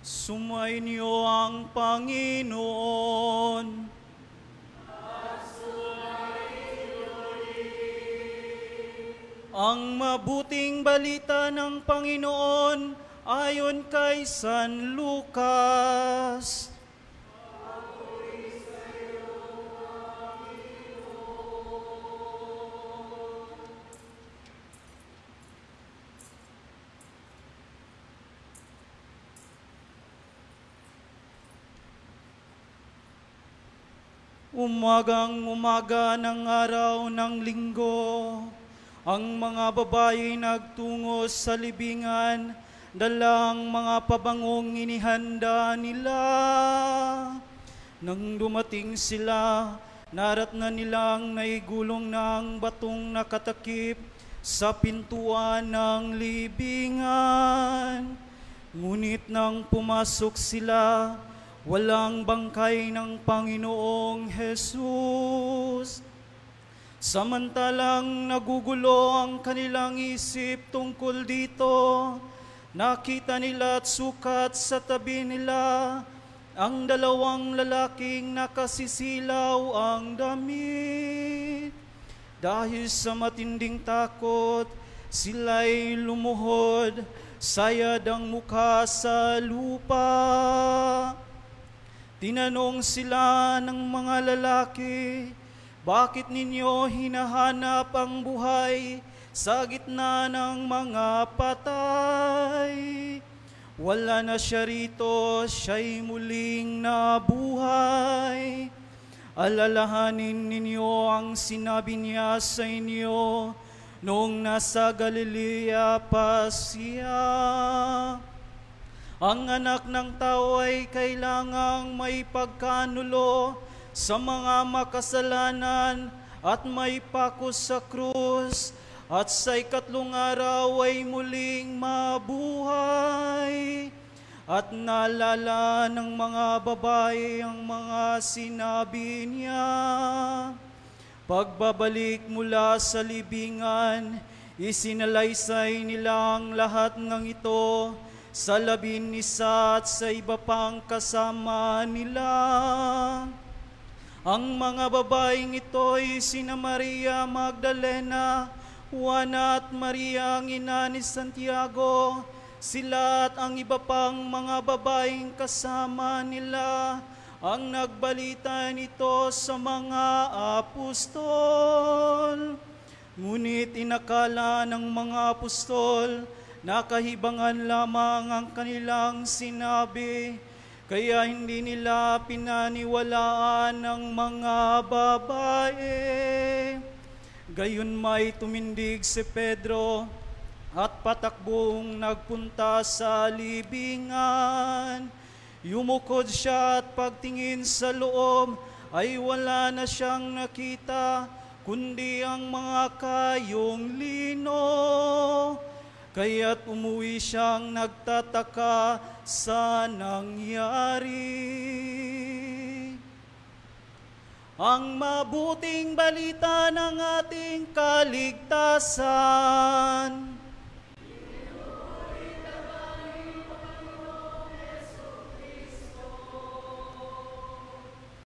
Sumainyo ang Panginoon. Ang mabuting balita ng Panginoon ayon kay San Lucas. Umagang-umaga ng araw ng linggo, ang mga babae nagtungo sa libingan, dalang mga pabangong inihanda nila. Nang dumating sila, naratnan nilang naigulong ng batong nakatakip sa pintuan ng libingan. Ngunit nang pumasok sila, walang bangkay ng Panginoong Jesus. Samantalang nagugulo ang kanilang isip tungkol dito, nakita nila at sukat sa tabi nila ang dalawang lalaking nakasisilaw ang damit. Dahil sa matinding takot, sila'y lumuhod, sayad ang mukha sa lupa. Tinanong sila ng mga lalaki, bakit ninyo hinahanap ang buhay sa gitna ng mga patay? Wala na siya rito, siya'y muling nabuhay. Alalahanin ninyo ang sinabi niya sa inyo noong nasa Galilea pa siya. Ang anak ng tao ay kailangang may pagkanulo sa mga makasalanan at may pakos sa krus, at sa ikatlong araw ay muling mabuhay. At naalala ng mga babae ang mga sinabi niya. Pagbabalik mula sa libingan, isinalaysay nila ang lahat ng ito sa 11 at sa iba pang kasama nila. Ang mga babaeng ito ay sina Maria Magdalena, Juana at Maria ang ina ni Santiago. Sila at ang iba pang mga babaeng kasama nila ang nagbalita nito sa mga apostol. Ngunit inakala ng mga apostol nakahibangan lamang ang kanilang sinabi, kaya hindi nila pinaniwalaan ang mga babae. Gayon may tumindig si Pedro at patakbong nagpunta sa libingan. Yumukod siya at pagtingin sa loob ay wala na siyang nakita, kundi ang mga kayong lino. Kaya't umuwi siyang nagtataka sa nangyari. Ang mabuting balita ng ating kaligtasan.